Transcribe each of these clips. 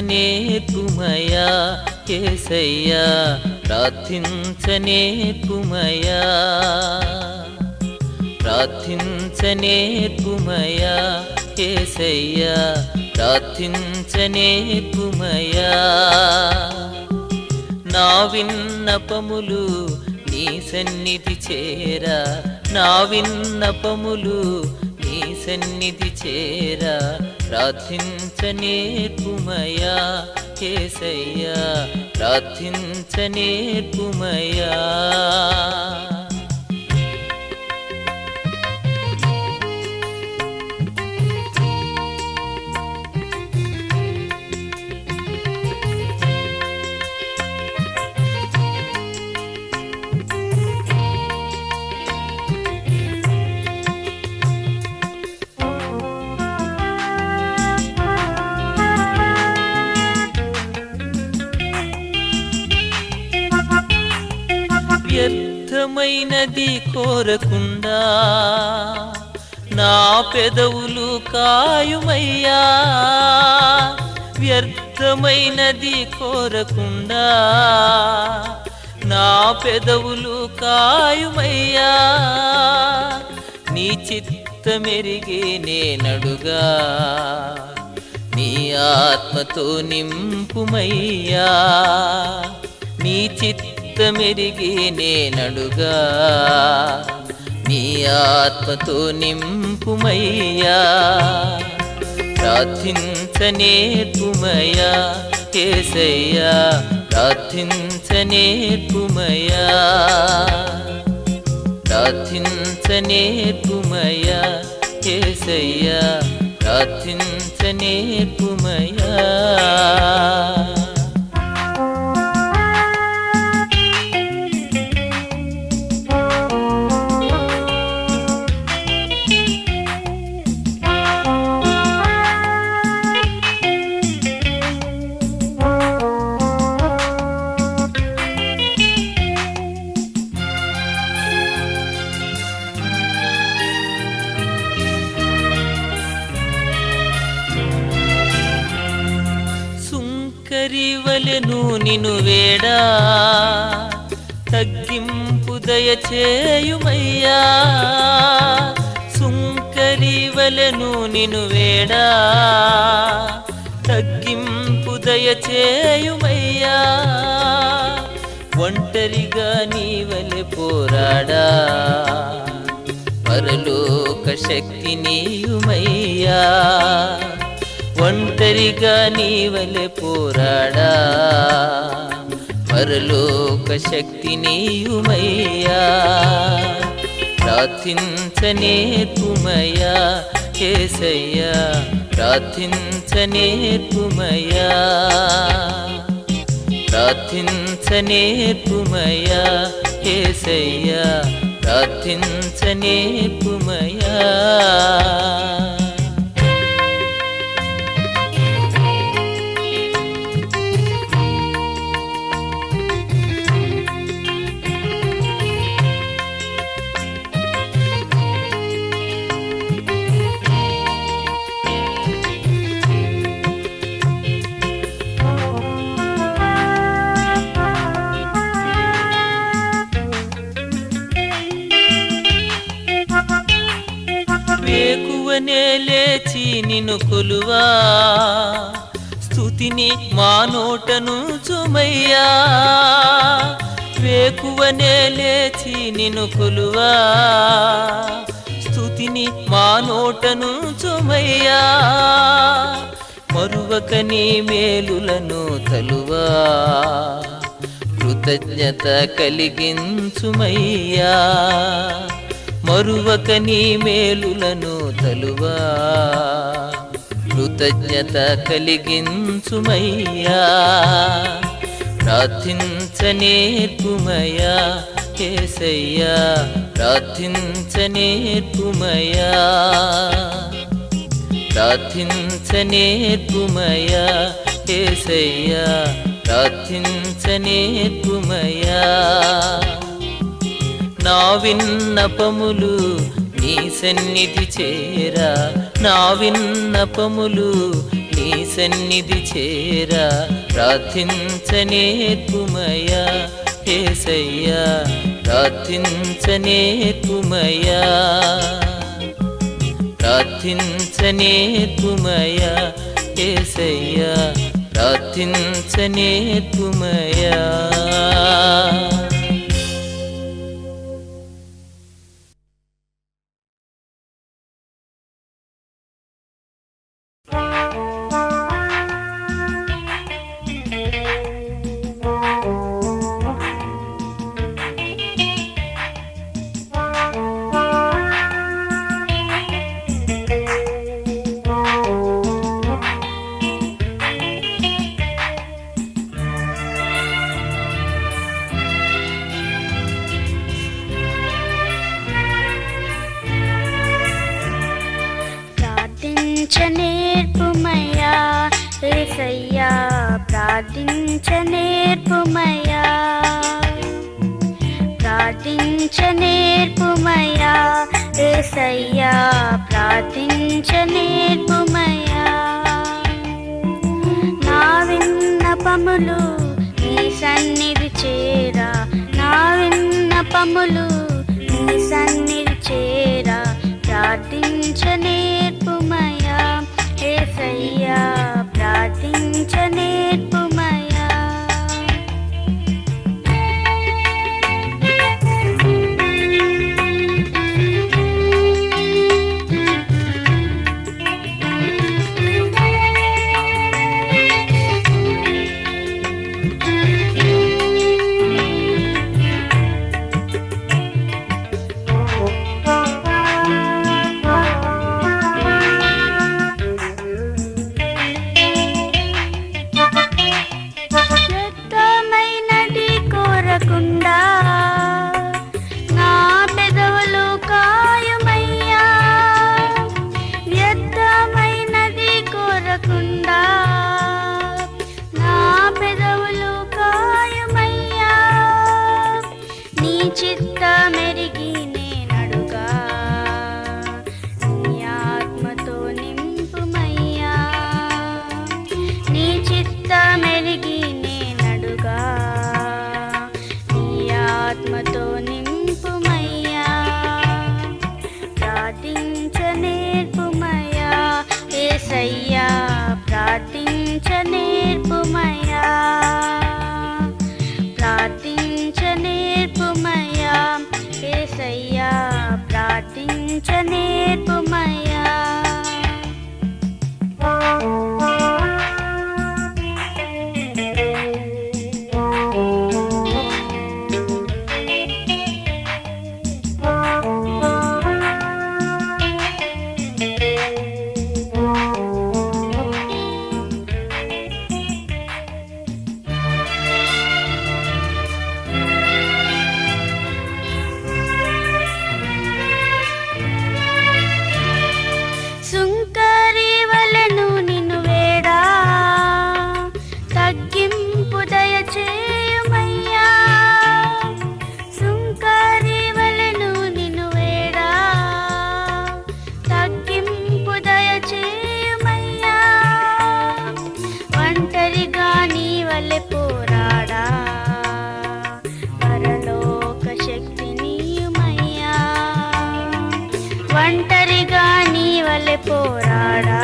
ప్రార్థించనేర్పుమయా యేసయ్యా ప్రార్థించనేర్పుమయా ప్రార్థించనేర్పుమయా యేసయ్యా ప్రార్థించనేర్పుమయా నా విన్నపములు నీ సన్నిధి చేరా నా విన్నపములు నీ సన్నిధి చేరా ప్రార్థించనేర్పుమయా యేసయ్యా ప్రార్థించనేర్పుమయా వ్యర్థమైనది కోరకుండా నా పెదవులు కాయుమయ్యా వ్యర్థమైనది కోరకుండా నా పెదవులు కాయుమయ్యా నీ చిత్తమెరిగే నేనడుగా నీ ఆత్మతో నింపుమయ్యా నీ చిత్తమెరిగే నేనడుగా నీ ఆత్మతో నింపుమయ్యా ప్రార్థించనేర్పుమయా యేసయ్యా ప్రార్థించనేర్పుమయా ప్రార్థించనేర్పుమయా యేసయ్యా ప్రార్థించనేర్పుమయా సుంకరివలెను నిను వేడా తగ్గింపు దయచేయుమయ్యా సుంకరివలెను నిను వేడా తగ్గింపు దయచేయుమయ్యా ఒంటరిగా నీవలె పోరాడా పరలోక శక్తి నీయుమయ్యా ఒంటరిగా నీవలె పోరాడా పరలోక శక్తి నీయుమయ్యా ప్రార్థించనేర్పుమయా యేసయ్యా ప్రార్థించనేర్పుమయా ప్రార్థించనేర్పుమయా యేసయ్యా ప్రార్థించనేర్పుమయా వేకువనే లేచి నిన్ను కొలువా స్తుతిని మా నోటను చుమయ్యా వేకువనే లేచి నిన్ను కొలువా స్తుతిని మా నోటను చుమయ్యా మరువక నీ మేలులను తలువా కృతజ్ఞత కలిగించుమయ్యా మరువక నీ మేలులను తలువా కృతజ్ఞత కలిగించుమయ్యా ప్రార్థించనేర్పుమయా యేసయ్యా ప్రార్థించనేర్పుమయా ప్రార్థించనేర్పుమయా యేసయ్యా ప్రార్థించనేర్పుమయా నా విన్నపములు నీ సన్నిధి చేరా నా విన్నపములు నీ సన్నిధి చేరా ప్రార్థించనేర్పుమయా యేసయ్యా ప్రార్థించనేర్పుమయా ప్రార్థించనేర్పుమయా యేసయ్యా ప్రార్థించనేర్పుమయా. ప్రార్థించనేర్పుమయ్యా యేసయ్యా ప్రార్థించనేర్పుమయ్యా ప్రార్థించనేర్పుమయ్యా యేసయ్యా ప్రార్థించనేర్పుమయ్యా నా విన్నపములు నీ సన్నిధి చేరా నా విన్నపములు నీ సన్నిధి చేరా ప్రార్థించనేర్పుమయ్యా యేసయ్యా ప్రార్థించనేర్పుమయ్యా. చిత్తమెరిగి నేనడుగా నీ ఆత్మతో నింపుమయ్యా నీ చిత్తమెరిగి నేనడుగా నీ ఆత్మతో నింపుమయ్యా ప్రార్థించనేర్పుమయ్యా యేసయ్యా ప్రార్థించనేర్పుమయ్యా ప్రార్థించనేర్పుమయ్యా యేసయ్యా ప్రార్థించనేర్పుమయ్యా. సుంకరి వలెను నిన్ను వేడా తగ్గింపు దయచేయుమయ్యా సుంకరి వలెను నిన్ను వేడా తగ్గింపు దయచేయుమయ్యా ఒంటరిగా నీ వలె పోరాడా పరలోక శక్తి నీయుమయ్యా ఒంటరిగా నీ వలె పోరాడా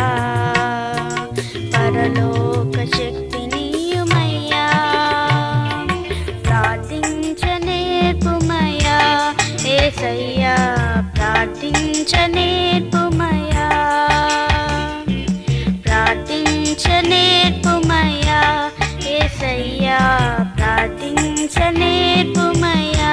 పరలోక శక్తి నీయుమయ్యా ప్రార్థించనేర్పుమయ్యా యేసయ్యా ప్రార్థించనేర్పుమయ్యా ప్రార్థించనేర్పుమయ్యా యేసయ్యా ప్రార్థించనేర్పుమయ్యా.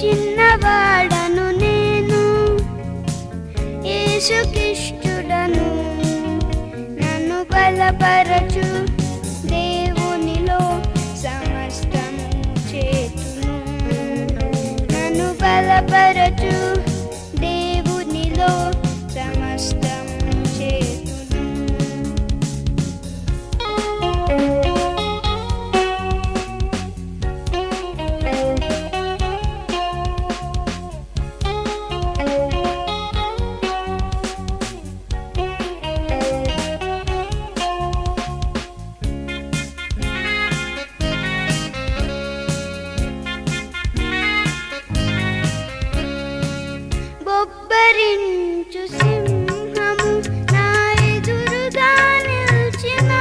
చిన్నవాడను నేను యేసుక్రీస్తుడను నన్ను బలపరచు దేవునిలో సమస్తము చేతును నన్ను బలపరచు దేవునిలో సమస్తము చేతును బొబ్బరించు సింహము నా ఎదురుగా నిల్చిన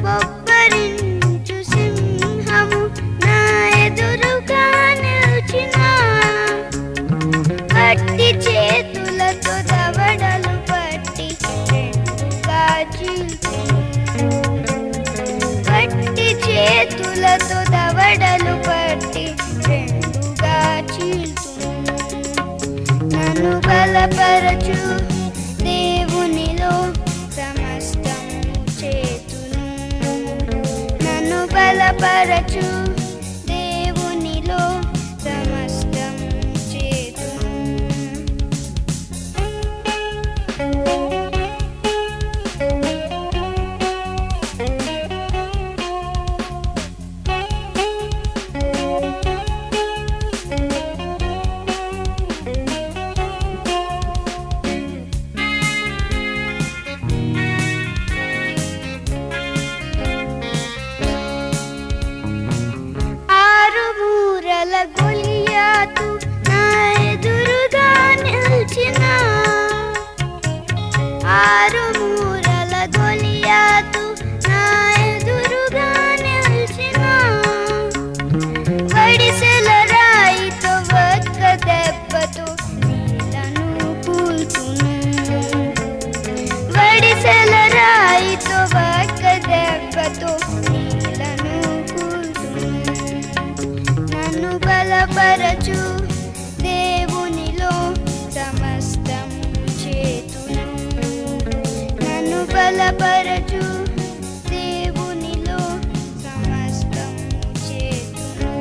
బొబ్బరించు సింహము నా ఎదురుగా నిల్చిన గట్టి చేతులతో దవడలు పట్టి రెండుగా చీల్చును గట్టి చేతులతో దవడలు పట్టి రెండుగా చీల్చును నన్ను బలపరచు దేవునిలో సమస్తము చేతును నన్ను బలపరచు దేవునిలో సమస్తము చేతును ఆరు మూరల గొలియాతు నా ఎదురుగా నిల్చిన ఆరు మూరల గొలియాతు నా ఎదురుగా నిల్చిన వడిసెల రాయితో ఒక్క దెబ్బతో నీళ్లను కూల్చును వడిసెల రాయితో ఒక్క దెబ్బతో నీళ్లను కూల్చును నన్ను బలపరచు దేవునిలో సమస్తము చేతును నన్ను బలపరచు దేవునిలో సమస్తము చేతును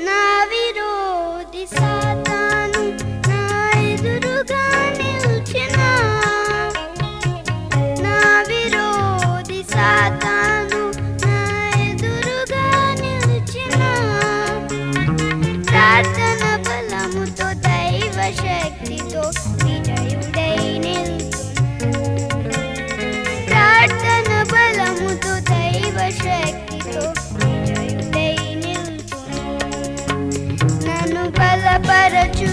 నా విరోధి సాతాను నా ఎదురుగా నిల్చిన నా విరోధి సాతాను నా ఎదురుగా నిల్చిన ప్రార్థన బలముతో దైవ శక్తితో విజయుడై నిల్చును ప్రార్థన బలముతో దైవ శక్తితో విజయుడై నిల్చును నన్ను బలపరచు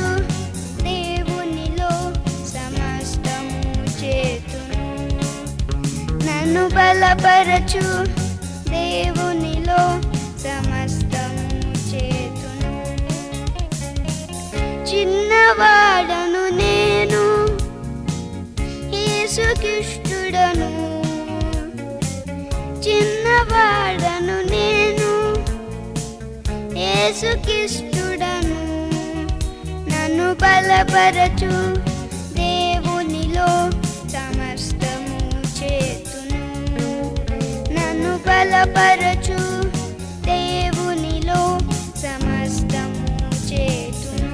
దేవునిలో సమస్తము చేతును నన్ను బలపరచు దేవునిలో సమస్తము చేతును చిన్నవాడను నేను యేసుక్రీస్తుడను చిన్నవాడను నేను యేసుక్రీస్తుడను నన్ను బలపరచు దేవునిలో సమస్తము చేతును నన్ను బలపరచు దేవునిలో సమస్తము చేతును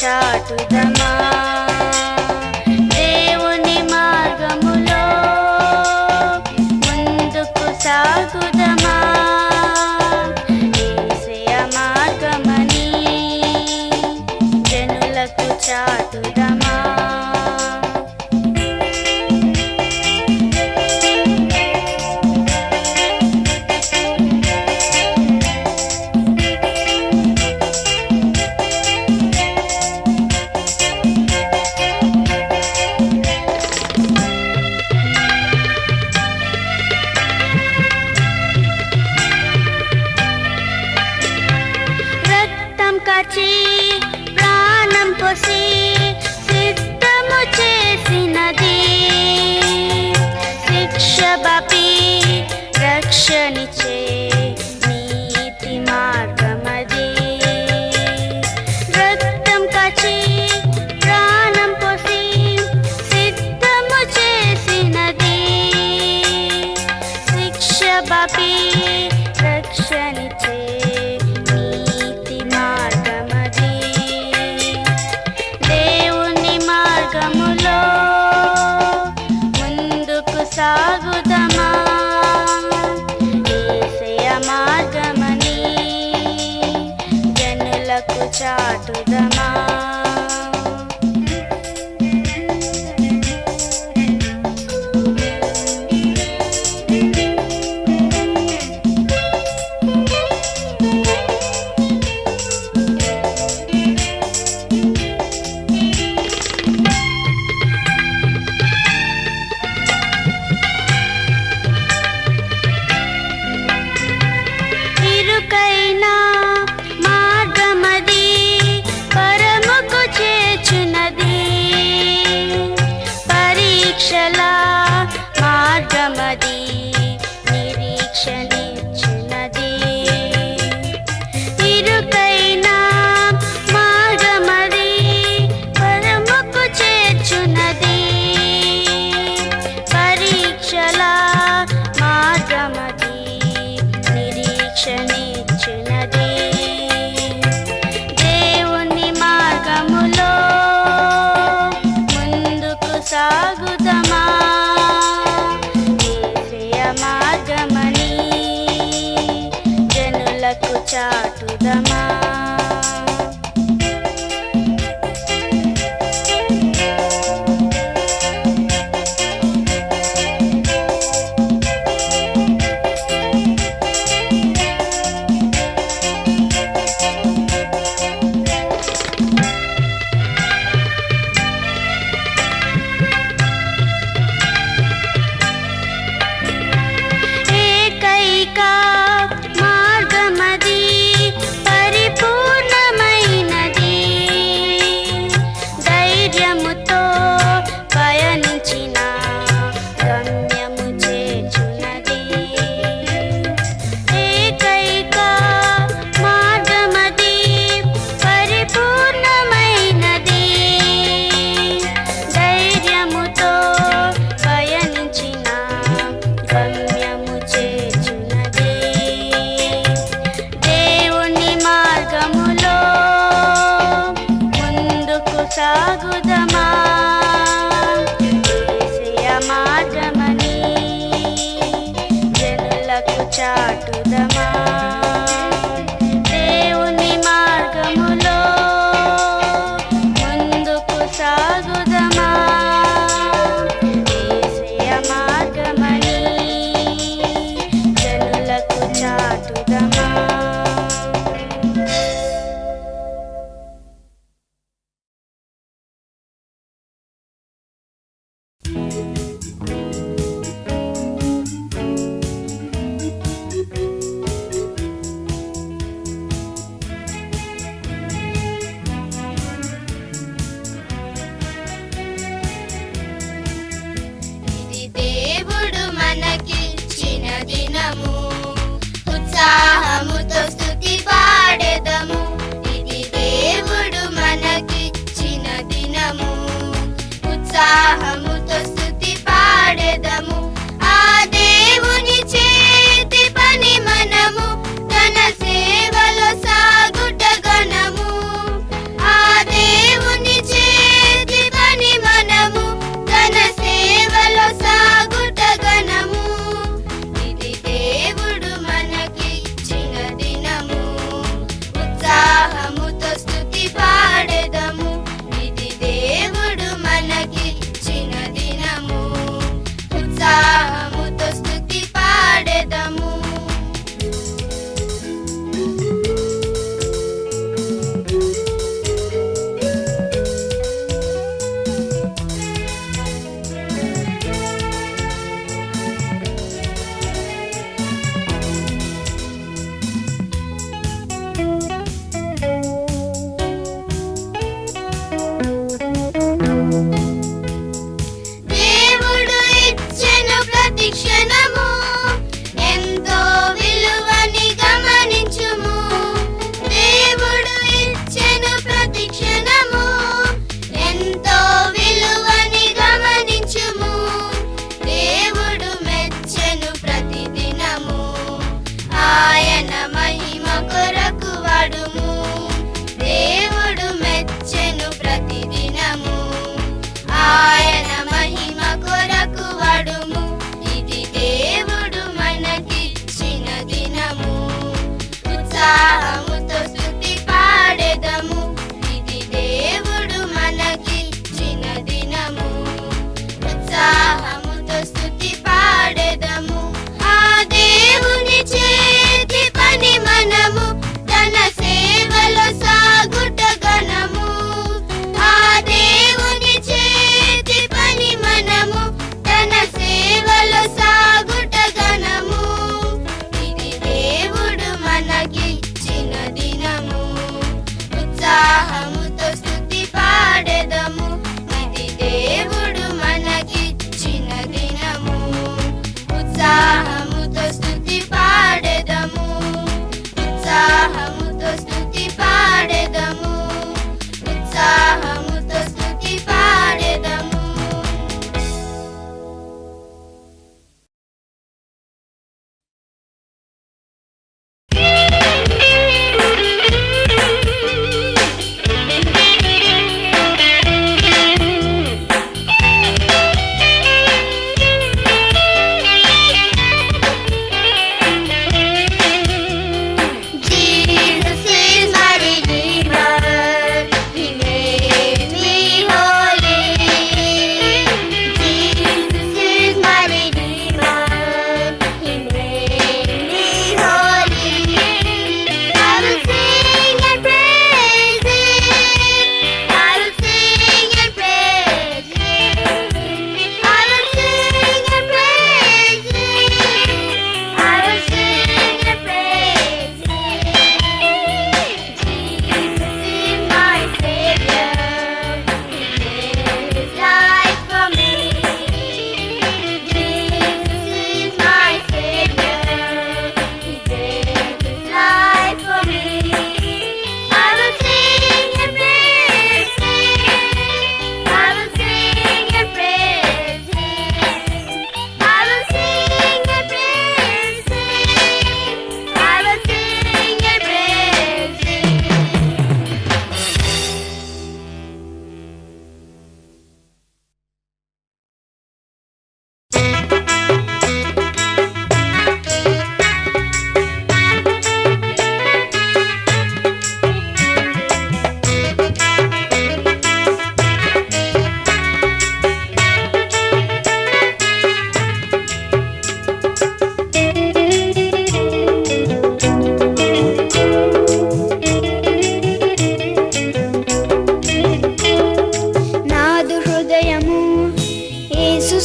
చాటుదమా దేవుని మార్గములో ముందుకు సాగుదమా యేసయ్య మార్గమని జనులకు చాటుదమా కాచి ప్రాణం పోసి సిద్ధము చేసినది శిక్ష బాపి రక్షణిచ్చే నీతి మార్గమది రక్తం కాచి ప్రాణం పోసి సిద్ధము చేసినది శిక్ష బాపి రక్షణిచ్చే సాగుదమా యేసయ్య మార్గమని జనులకు చాటుదమా ఇరుకైనా మార్గమది పరముకు చేర్చునది పరీక్షల మార్గమది నిరీక్షణిచ్చునది ఇరుకైనా మార్గమది పరముకు చేర్చునది పరీక్షల మార్గమది నిరీక్షణిచ్చునది దేవుని మార్గములో ముందుకు సాగుదమా యేసయ్య మార్గమని జనులకు చాటుదమా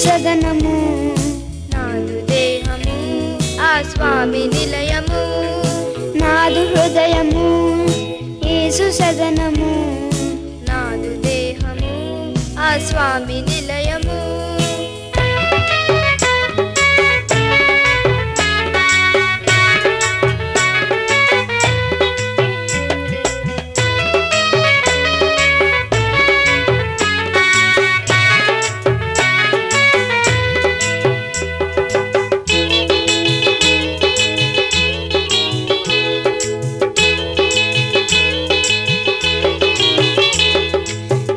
సదనము, నాదు దేహము ఆ స్వామి నిలయము, నాదు హృదయము యేసు సదనము, నాదు దేహము ఆ స్వామి నిలయము.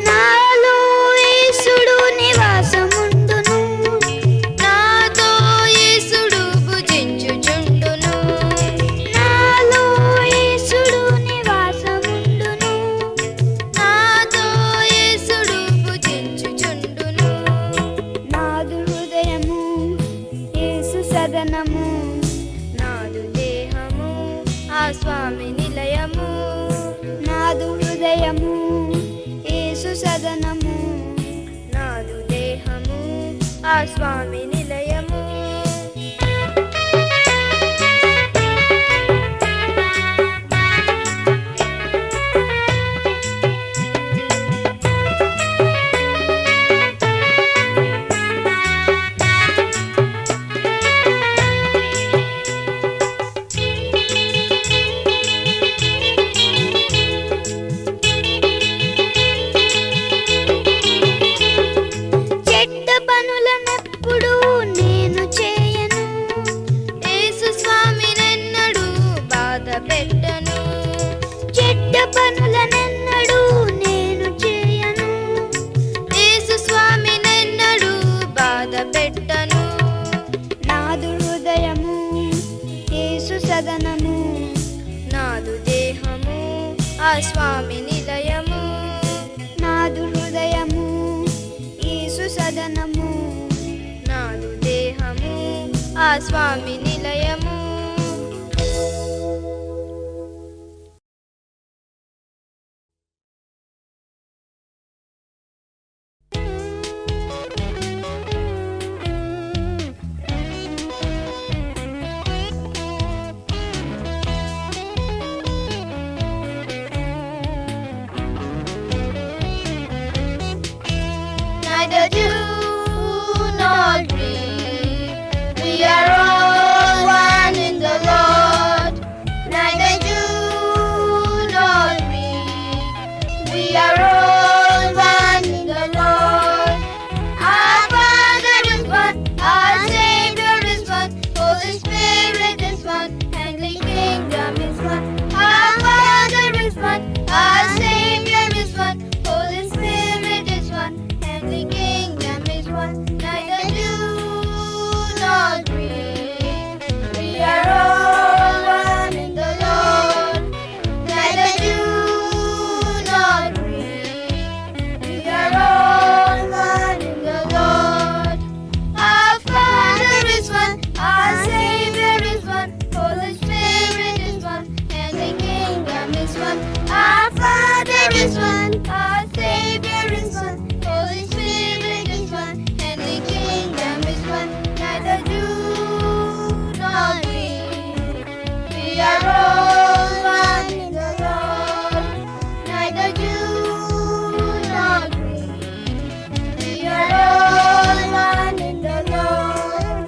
నాలో యేసుడు నివాసముండును, నాతో యేసుడు భుజించుచుండును, నాలో యేసుడు నివాసముండును, నాతో యేసుడు భుజించుచుండును. నాదు హృదయము యేసు సదనము, నాదు దేహము ఆ స్వామి నిలయము, నాదు హృదయము యేసు సదనము, నాదు దేహము ఆ స్వామి నిలయము. చెడ్డ పనులనెప్పుడు నేను చేయను, యేసు స్వామినెన్నడూ బాధ పెట్టను, చెడ్డ పనులనెన్నడూ నేను చేయను, యేసు స్వామినెన్నడూ బాధ పెట్టను. నాదు హృదయము యేసు సదనము, నాదు దేహము ఆ స్వామి నిలయము, నాదు హృదయము యేసు సదనము, నాదు దేహము ఆ స్వామి నిలయము. Neither Jew nor Greek, we are all one in the Lord. Neither Jew nor Greek, we are all one in the Lord. Our Father is one, our Savior is one, Holy Spirit is one, Heavenly Kingdom is one. Our Father is one, our Savior is one, Holy Spirit is one, Heavenly Kingdom is one. Neither Jew nor Greek, we are all one in the Lord. Neither Jew nor Greek, we are all one in the Lord. Our Father is one, our Savior is one, Holy Spirit is one, and the kingdom is one. Our Father is one, our Savior is one, Holy Spirit is one, and the kingdom is one. Neither Jew nor Greek, we are all one in the Lord. Neither Jew nor Greek, we are all one in the Lord.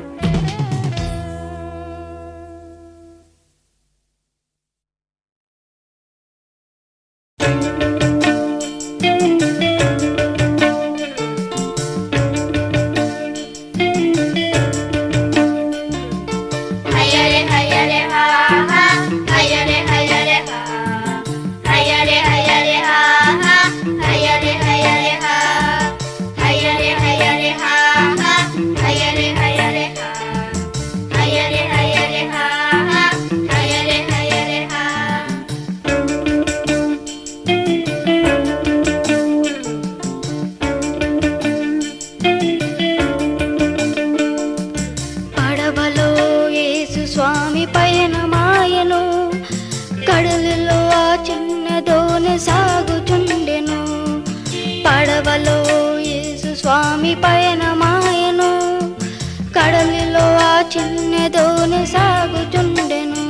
Hayare hayare ha ha, hayare hayare ha, hayare hayare ha ha, hayare hayare ha, hayare hayare ha ha, hayare hayare ha, hayare hayare ha ha, hayare hayare ha. పడవలో యేసు స్వామి పయనమాయను, కడలిలో ఆ చిన్న దోణి సాగుచుండెను. పడవలో యేసు స్వామి పయనమాయను, కడలిలో ఆ చిన్న దోణి సాగుచుండెను.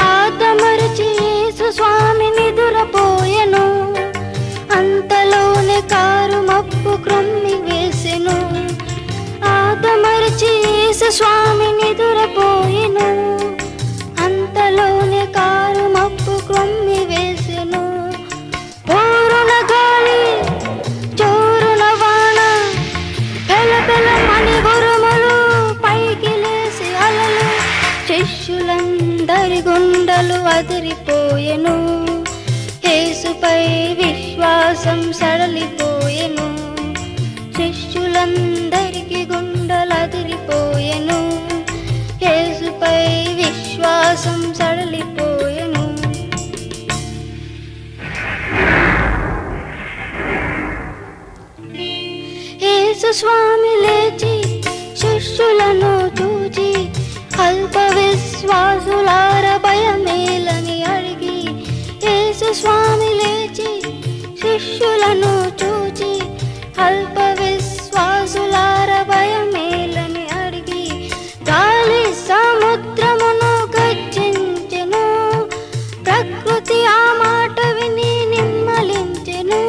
ఆదమరచి యేసు స్వామి నిదురపోయెను. అంతలోనే car మబ్బు క్రొమ్మి వేసెను. ఆదమరచి యేసు స్వామి నిదురపోయెను. అంతలోనే కారు మబ్బు క్రొమ్మి వేసెను. పోరున గాలి చోరున వాన పెలపెలమని ఉరుములు పైకి లేసి అలలు శిష్యులందరి గుండెలు అదిరిపోయెను. యేసుపై విశ్వాసం సడలిపోయెను. శిష్యులందరికి గుండెలు అదిరిపోయెను. యేసుపై విశ్వాసం సడలిపోయెను. యేసు స్వామి లేచి శిష్యులను చూచి అల్ప విశ్వాసులార భయమేలని అడిగి. యేసు స్వామి లేచి శిష్యులను చూచి అల్ప విశ్వాసులార భయమేలని అడిగి. గాలి సముద్రమును గర్జించెను. ప్రకృతి ఆ మాట విని నిమ్మలించెను.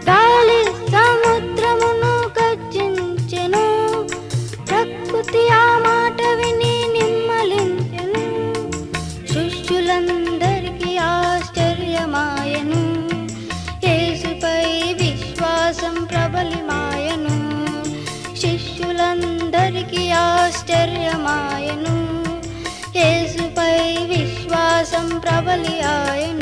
గాలి సముద్రమును గర్జించెను. ప్రకృతి ఆ మాట విని నిమ్మలించెను. శిష్యులందరికీ ఆశ్చర్యమాయెను. యేసుపై విశ్వాసం ప్రబలిమాయెను. శిష్యులందరికీ ఆశ్చర్యమాయెను. యేసుపై విశ్వాసం ప్రబలి ఆయెను.